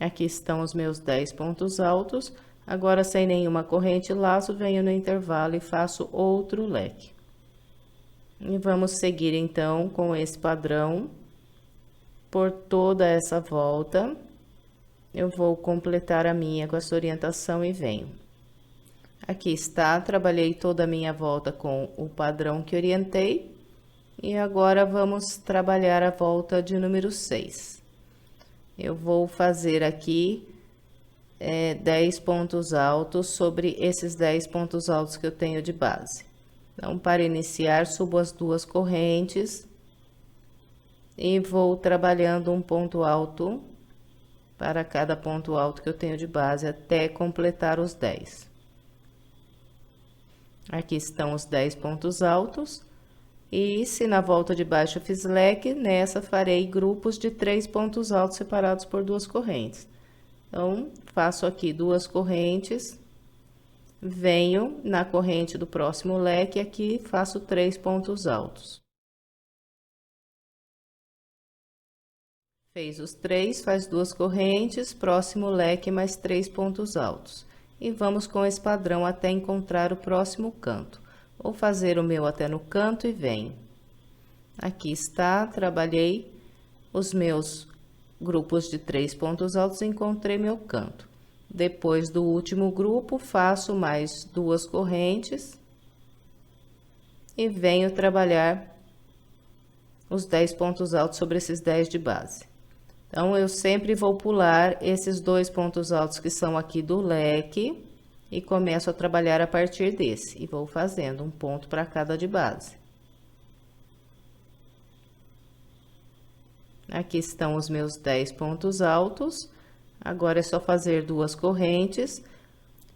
Aqui estão os meus 10 pontos altos. Agora, sem nenhuma corrente, laço, venho no intervalo e faço outro leque. E vamos seguir, então, com esse padrão por toda essa volta. Eu vou completar a minha com essa orientação e venho. Aqui está, trabalhei toda a minha volta com o padrão que orientei. E agora, vamos trabalhar a volta de número 6. Eu vou fazer aqui 10 pontos altos sobre esses 10 pontos altos que eu tenho de base. Então, para iniciar, subo as 2 correntes e vou trabalhando um ponto alto para cada ponto alto que eu tenho de base até completar os 10. Aqui estão os 10 pontos altos. E se na volta de baixo eu fiz leque, nessa farei grupos de 3 pontos altos separados por 2 correntes. Então, faço aqui 2 correntes, venho na corrente do próximo leque, aqui faço 3 pontos altos. Fez os 3, faz 2 correntes, próximo leque, mais 3 pontos altos. E vamos com esse padrão até encontrar o próximo canto. Vou fazer o meu até no canto e venho. Aqui está, trabalhei os meus grupos de 3 pontos altos, encontrei meu canto. Depois do último grupo, faço mais 2 correntes e venho trabalhar os 10 pontos altos sobre esses 10 de base. Então, eu sempre vou pular esses 2 pontos altos que são aqui do leque e começo a trabalhar a partir desse, e vou fazendo um ponto para cada de base. Aqui estão os meus 10 pontos altos, agora é só fazer 2 correntes.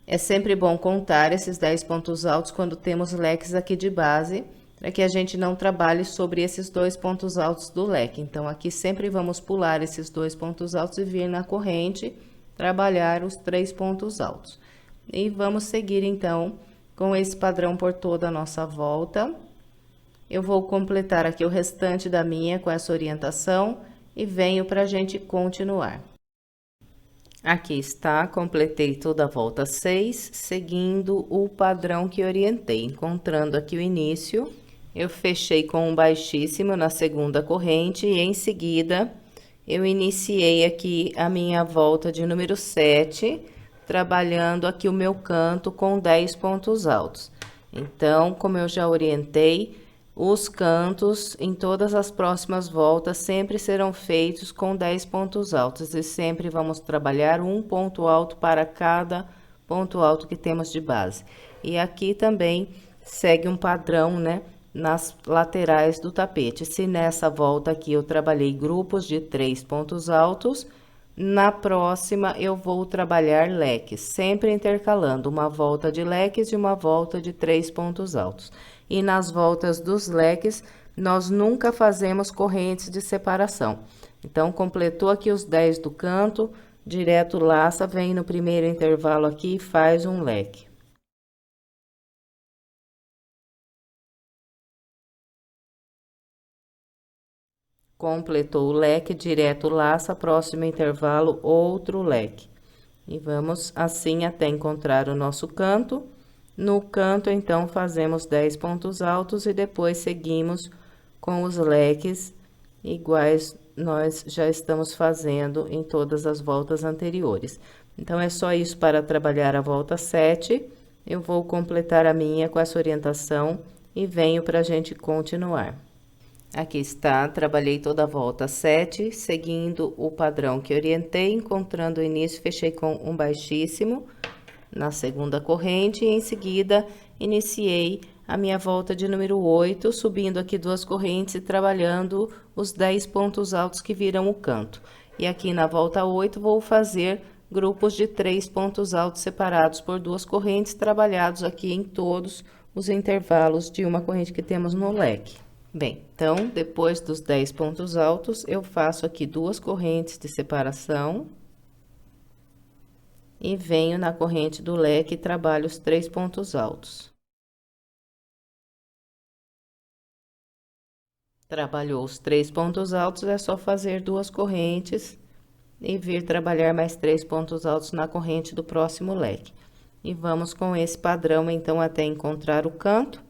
É sempre bom contar esses 10 pontos altos quando temos leques aqui de base, para que a gente não trabalhe sobre esses 2 pontos altos do leque. Então, aqui sempre vamos pular esses 2 pontos altos e vir na corrente, trabalhar os 3 pontos altos. E vamos seguir, então, com esse padrão por toda a nossa volta. Eu vou completar aqui o restante da minha com essa orientação e venho para a gente continuar. Aqui está, completei toda a volta 6, seguindo o padrão que orientei, encontrando aqui o início. Eu fechei com um baixíssimo na segunda corrente e em seguida eu iniciei aqui a minha volta de número 7, trabalhando aqui o meu canto com 10 pontos altos. Então, como eu já orientei, os cantos em todas as próximas voltas sempre serão feitos com 10 pontos altos e sempre vamos trabalhar um ponto alto para cada ponto alto que temos de base. E aqui também segue um padrão, né, nas laterais do tapete. Se nessa volta aqui eu trabalhei grupos de 3 pontos altos, na próxima eu vou trabalhar leques, sempre intercalando uma volta de leques e uma volta de 3 pontos altos. E nas voltas dos leques, nós nunca fazemos correntes de separação. Então, completou aqui os 10 do canto, direto laça, vem no primeiro intervalo aqui e faz um leque. Completou o leque, direto laça, próximo intervalo, outro leque. E vamos assim até encontrar o nosso canto. No canto, então, fazemos 10 pontos altos e depois seguimos com os leques iguais nós já estamos fazendo em todas as voltas anteriores. Então, é só isso para trabalhar a volta 7. Eu vou completar a minha com essa orientação e venho para a gente continuar. Aqui está, trabalhei toda a volta 7, seguindo o padrão que orientei, encontrando o início, fechei com um baixíssimo na segunda corrente e em seguida iniciei a minha volta de número 8, subindo aqui 2 correntes e trabalhando os 10 pontos altos que viram o canto. E aqui na volta 8 vou fazer grupos de 3 pontos altos separados por 2 correntes, trabalhados aqui em todos os intervalos de uma corrente que temos no leque. Bem, então, depois dos 10 pontos altos, eu faço aqui 2 correntes de separação. E venho na corrente do leque e trabalho os 3 pontos altos. Trabalhou os 3 pontos altos, é só fazer 2 correntes e vir trabalhar mais 3 pontos altos na corrente do próximo leque. E vamos com esse padrão, então, até encontrar o canto.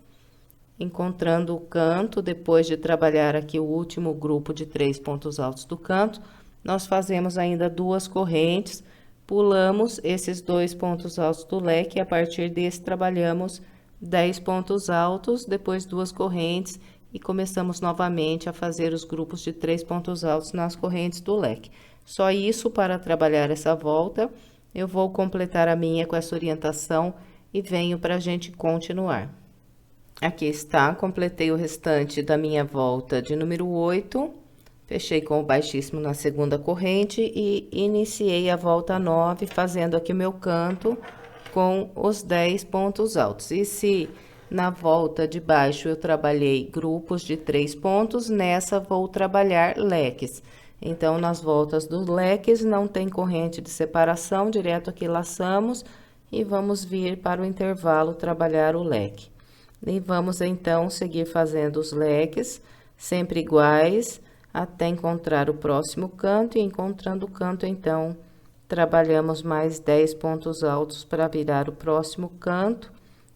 Encontrando o canto, depois de trabalhar aqui o último grupo de 3 pontos altos do canto, nós fazemos ainda 2 correntes. Pulamos esses 2 pontos altos do leque e a partir desse trabalhamos 10 pontos altos, depois 2 correntes e começamos novamente a fazer os grupos de 3 pontos altos nas correntes do leque. Só isso para trabalhar essa volta. Eu vou completar a minha com essa orientação e venho para a gente continuar. Aqui está, completei o restante da minha volta de número 8. Fechei com o baixíssimo na segunda corrente e iniciei a volta 9, fazendo aqui o meu canto com os 10 pontos altos. E se na volta de baixo eu trabalhei grupos de 3 pontos, nessa vou trabalhar leques. Então, nas voltas dos leques não tem corrente de separação, direto aqui laçamos e vamos vir para o intervalo trabalhar o leque. E vamos então seguir fazendo os leques, sempre iguais, até encontrar o próximo canto e encontrando o canto, então, trabalhamos mais 10 pontos altos para virar o próximo canto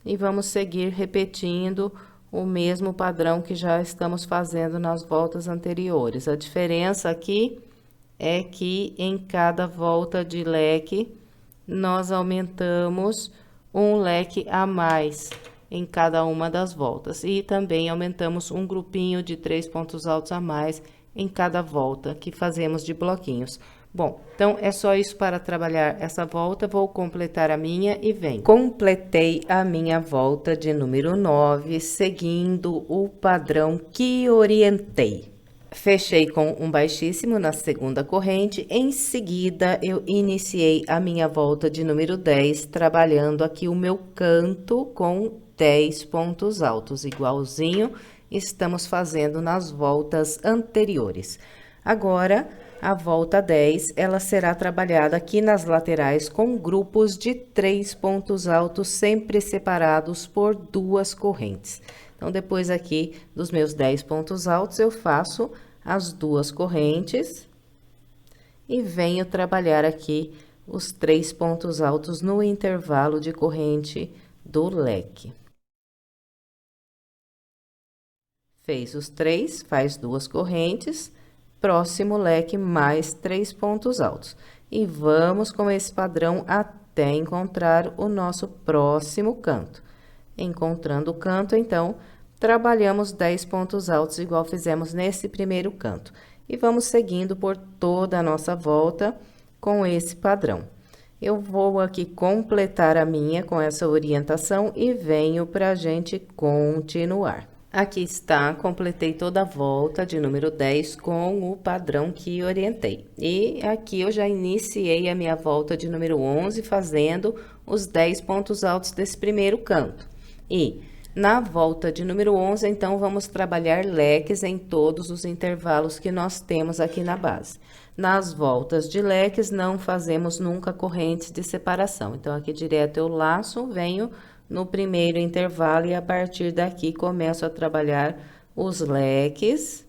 e vamos seguir repetindo o mesmo padrão que já estamos fazendo nas voltas anteriores. A diferença aqui é que em cada volta de leque, nós aumentamos um leque a mais em cada uma das voltas e também aumentamos um grupinho de 3 pontos altos a mais em cada volta que fazemos de bloquinhos. Bom, então é só isso para trabalhar essa volta, vou completar a minha e venho. Completei a minha volta de número 9, seguindo o padrão que orientei. Fechei com um baixíssimo na segunda corrente, em seguida eu iniciei a minha volta de número 10, trabalhando aqui o meu canto com 10 pontos altos, igualzinho estamos fazendo nas voltas anteriores. Agora, a volta 10, ela será trabalhada aqui nas laterais com grupos de 3 pontos altos, sempre separados por 2 correntes. Então, depois aqui dos meus 10 pontos altos, eu faço as 2 correntes e venho trabalhar aqui os 3 pontos altos no intervalo de corrente do leque. Fez os 3, faz 2 correntes, próximo leque mais 3 pontos altos. E vamos com esse padrão até encontrar o nosso próximo canto. Encontrando o canto, então, trabalhamos 10 pontos altos, igual fizemos nesse primeiro canto. E vamos seguindo por toda a nossa volta com esse padrão. Eu vou aqui completar a minha com essa orientação e venho para a gente continuar. Aqui está, completei toda a volta de número 10 com o padrão que orientei. E aqui eu já iniciei a minha volta de número 11 fazendo os 10 pontos altos desse primeiro canto. E na volta de número 11, então, vamos trabalhar leques em todos os intervalos que nós temos aqui na base. Nas voltas de leques, não fazemos nunca correntes de separação. Então, aqui direto eu laço, venho no primeiro intervalo e a partir daqui começo a trabalhar os leques.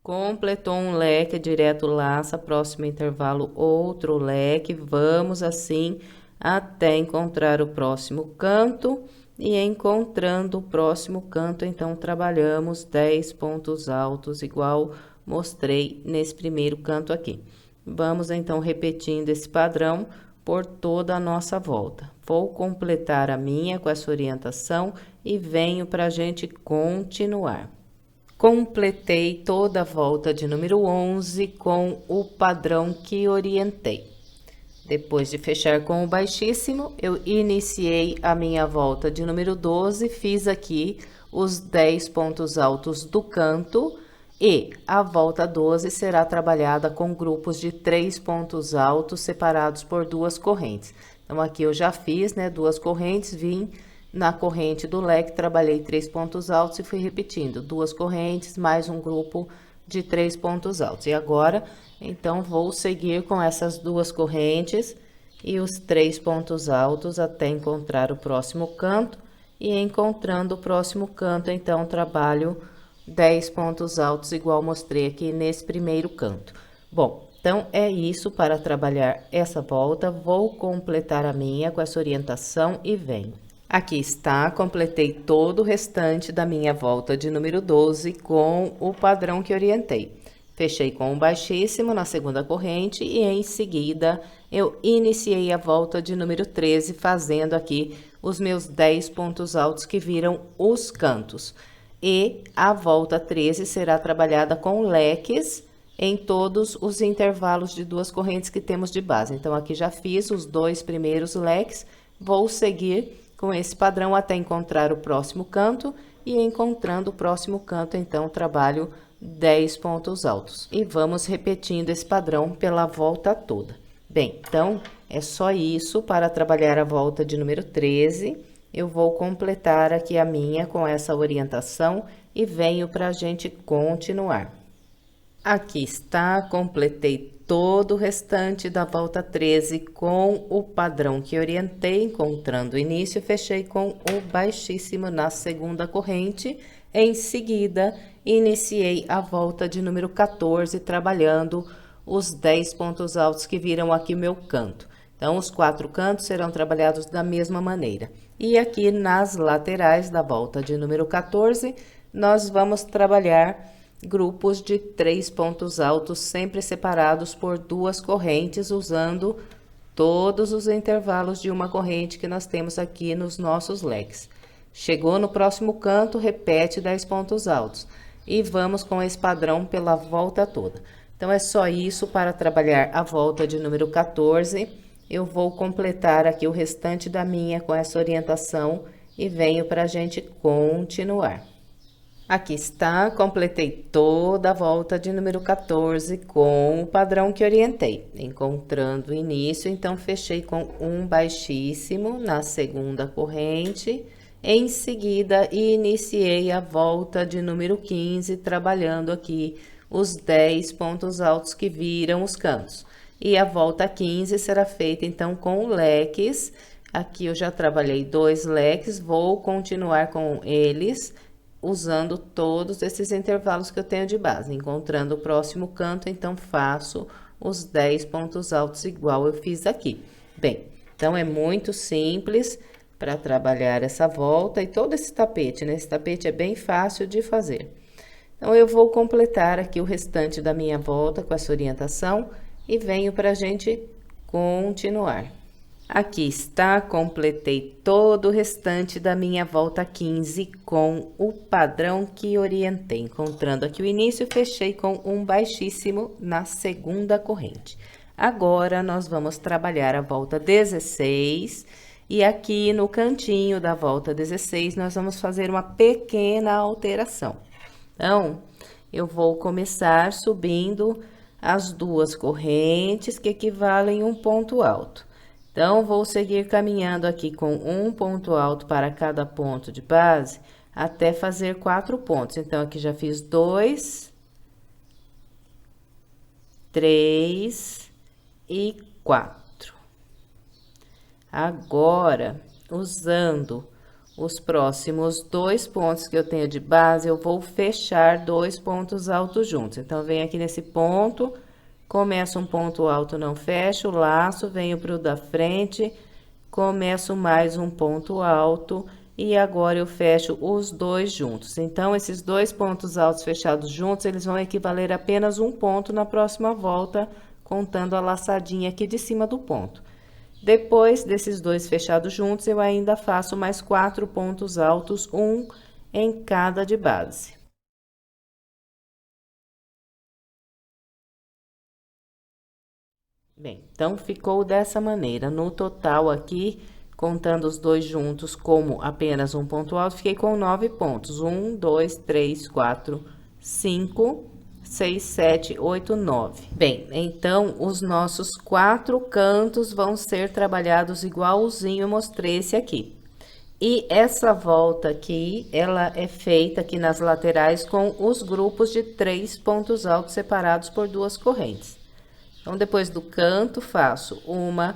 Completou um leque, direto laça, próximo intervalo outro leque, vamos assim até encontrar o próximo canto, e encontrando o próximo canto, então, trabalhamos 10 pontos altos, igual mostrei nesse primeiro canto aqui. Vamos, então, repetindo esse padrão por toda a nossa volta. Vou completar a minha com essa orientação e venho para a gente continuar. Completei toda a volta de número 11 com o padrão que orientei. Depois de fechar com o baixíssimo, eu iniciei a minha volta de número 12, fiz aqui os 10 pontos altos do canto e a volta 12 será trabalhada com grupos de 3 pontos altos separados por 2 correntes. Então, aqui eu já fiz, né, 2 correntes, vim na corrente do leque, trabalhei 3 pontos altos e fui repetindo 2 correntes mais um grupo de 3 pontos altos. E agora, então, vou seguir com essas 2 correntes e os 3 pontos altos até encontrar o próximo canto. E encontrando o próximo canto, então, trabalho 10 pontos altos, igual mostrei aqui nesse primeiro canto. Bom, então, é isso para trabalhar essa volta. Vou completar a minha com essa orientação e venho. Aqui está, completei todo o restante da minha volta de número 12 com o padrão que orientei. Fechei com um baixíssimo na segunda corrente e em seguida eu iniciei a volta de número 13 fazendo aqui os meus 10 pontos altos que viram os cantos. E a volta 13 será trabalhada com leques em todos os intervalos de 2 correntes que temos de base. Então, aqui já fiz os 2 primeiros leques, vou seguir com esse padrão até encontrar o próximo canto e encontrando o próximo canto, então, trabalho 10 pontos altos. E vamos repetindo esse padrão pela volta toda. Bem, então, é só isso para trabalhar a volta de número 13. Eu vou completar aqui a minha com essa orientação e venho para a gente continuar. Aqui está, completei todo o restante da volta 13 com o padrão que orientei, encontrando o início, fechei com o baixíssimo na segunda corrente. Em seguida, iniciei a volta de número 14, trabalhando os 10 pontos altos que viram aqui meu canto. Então, os 4 cantos serão trabalhados da mesma maneira. E aqui nas laterais da volta de número 14, nós vamos trabalhar grupos de 3 pontos altos, sempre separados por 2 correntes, usando todos os intervalos de uma corrente que nós temos aqui nos nossos leques. Chegou no próximo canto, repete 10 pontos altos. E vamos com esse padrão pela volta toda. Então, é só isso para trabalhar a volta de número 14. Eu vou completar aqui o restante da minha com essa orientação e venho para a gente continuar. Aqui está, completei toda a volta de número 14 com o padrão que orientei, encontrando o início, então fechei com um baixíssimo na segunda corrente, em seguida iniciei a volta de número 15, trabalhando aqui os 10 pontos altos que viram os cantos. E a volta 15 será feita então com leques. Aqui eu já trabalhei 2 leques, vou continuar com eles usando todos esses intervalos que eu tenho de base. Encontrando o próximo canto, então faço os 10 pontos altos igual eu fiz aqui. Bem, então é muito simples para trabalhar essa volta e todo esse tapete, né? Esse tapete é bem fácil de fazer. Então, eu vou completar aqui o restante da minha volta com essa orientação e venho para a gente continuar. Aqui está, completei todo o restante da minha volta 15 com o padrão que orientei. Encontrando aqui o início, fechei com um baixíssimo na segunda corrente. Agora, nós vamos trabalhar a volta 16 e aqui no cantinho da volta 16, nós vamos fazer uma pequena alteração. Então, eu vou começar subindo as 2 correntes que equivalem a um ponto alto. Então, vou seguir caminhando aqui com um ponto alto para cada ponto de base, até fazer 4 pontos. Então, aqui já fiz 2, 3 e 4. Agora, usando os próximos 2 pontos que eu tenho de base, eu vou fechar 2 pontos altos juntos. Então, venho aqui nesse ponto, começo um ponto alto, não fecho, laço, venho para o da frente, começo mais um ponto alto e agora eu fecho os 2 juntos. Então, esses 2 pontos altos fechados juntos, eles vão equivaler a apenas um ponto na próxima volta, contando a laçadinha aqui de cima do ponto. Depois desses 2 fechados juntos, eu ainda faço mais 4 pontos altos, um em cada de base. Bem, então ficou dessa maneira. No total aqui, contando os 2 juntos como apenas um ponto alto, fiquei com 9 pontos. 1, 2, 3, 4, 5, 6, 7, 8, 9. Bem, então, os nossos 4 cantos vão ser trabalhados igualzinho eu mostrei esse aqui. E essa volta aqui, ela é feita aqui nas laterais com os grupos de 3 pontos altos separados por 2 correntes. Então, depois do canto, faço 1,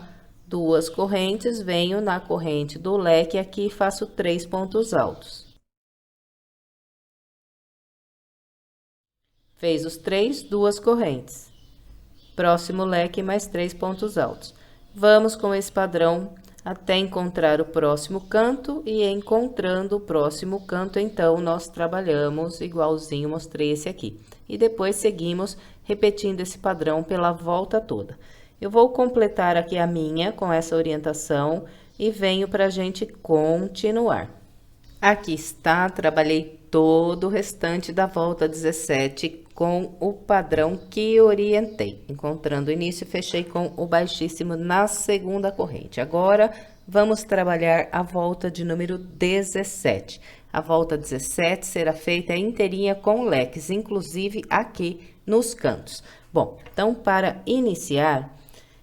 2 correntes, venho na corrente do leque aqui e faço 3 pontos altos. Fez os 3, 2 correntes. Próximo leque, mais 3 pontos altos. Vamos com esse padrão até encontrar o próximo canto e encontrando o próximo canto, então, nós trabalhamos igualzinho, mostrei esse aqui. E depois seguimos repetindo esse padrão pela volta toda. Eu vou completar aqui a minha com essa orientação e venho para a gente continuar. Aqui está, trabalhei todo o restante da volta 17 com o padrão que orientei. Encontrando o início, fechei com o baixíssimo na segunda corrente. Agora, vamos trabalhar a volta de número 17. A volta 17 será feita inteirinha com leques, inclusive aqui nos cantos. Bom, então, para iniciar,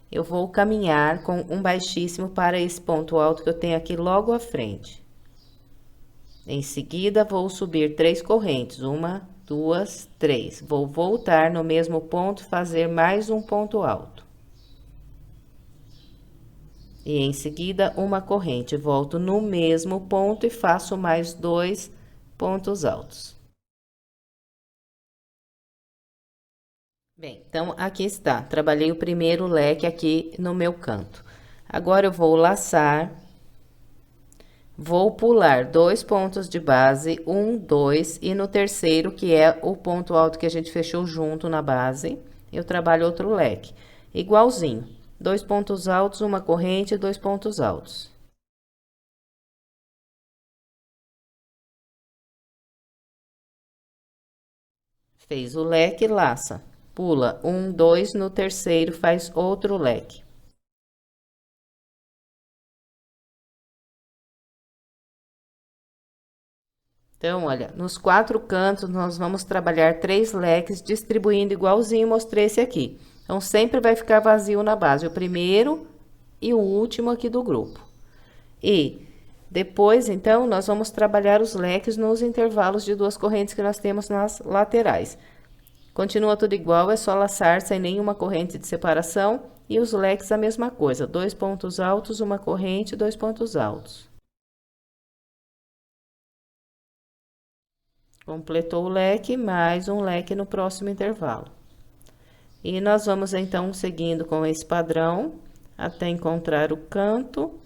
eu vou caminhar com um baixíssimo para esse ponto alto que eu tenho aqui logo à frente. Em seguida, vou subir 3 correntes, 1, 2, 3. Vou voltar no mesmo ponto, fazer mais um ponto alto. E em seguida, uma corrente, volto no mesmo ponto e faço mais 2 pontos altos. Bem, então, aqui está. Trabalhei o primeiro leque aqui no meu canto. Agora, eu vou laçar. Vou pular 2 pontos de base, 1, 2, e no terceiro, que é o ponto alto que a gente fechou junto na base, eu trabalho outro leque. Igualzinho, 2 pontos altos, uma corrente e 2 pontos altos. Fez o leque, laça. Pula 1, 2, no terceiro faz outro leque. Então, olha, nos 4 cantos nós vamos trabalhar 3 leques, distribuindo igualzinho mostrei esse aqui. Então, sempre vai ficar vazio na base, o primeiro e o último aqui do grupo. E depois, então, nós vamos trabalhar os leques nos intervalos de 2 correntes que nós temos nas laterais. Continua tudo igual, é só laçar sem nenhuma corrente de separação. E os leques a mesma coisa, 2 pontos altos, uma corrente, 2 pontos altos. Completou o leque, mais um leque no próximo intervalo. E nós vamos, então, seguindo com esse padrão, até encontrar o canto.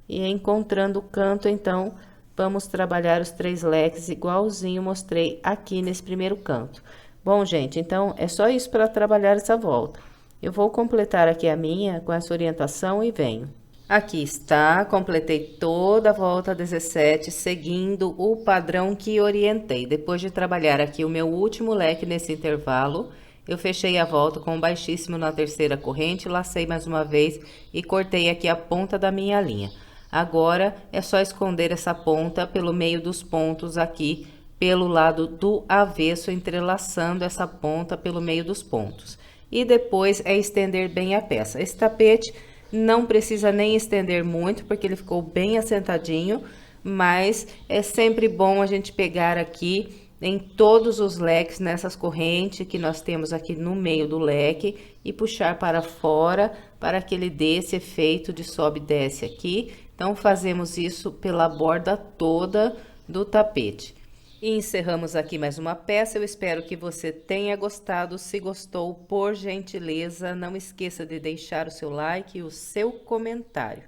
E encontrando o canto, então, vamos trabalhar os 3 leques igualzinho mostrei aqui nesse primeiro canto. Bom, gente, então, é só isso para trabalhar essa volta. Eu vou completar aqui a minha com essa orientação e venho. Aqui está, completei toda a volta 17, seguindo o padrão que orientei. Depois de trabalhar aqui o meu último leque nesse intervalo, eu fechei a volta com um baixíssimo na terceira corrente, lacei mais uma vez e cortei aqui a ponta da minha linha. Agora, é só esconder essa ponta pelo meio dos pontos aqui, pelo lado do avesso, entrelaçando essa ponta pelo meio dos pontos. E depois é estender bem a peça. Esse tapete não precisa nem estender muito, porque ele ficou bem assentadinho, mas é sempre bom a gente pegar aqui em todos os leques, nessas correntes que nós temos aqui no meio do leque, e puxar para fora, para que ele dê esse efeito de sobe e desce aqui. Então, fazemos isso pela borda toda do tapete. E encerramos aqui mais uma peça, eu espero que você tenha gostado. Se gostou, por gentileza, não esqueça de deixar o seu like e o seu comentário.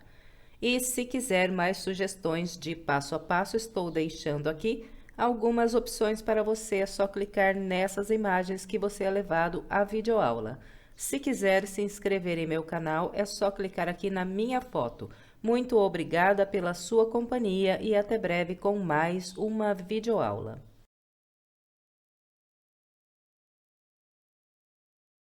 E se quiser mais sugestões de passo a passo, estou deixando aqui algumas opções para você, é só clicar nessas imagens que você é levado à videoaula. Se quiser se inscrever em meu canal, é só clicar aqui na minha foto. Muito obrigada pela sua companhia e até breve com mais uma videoaula.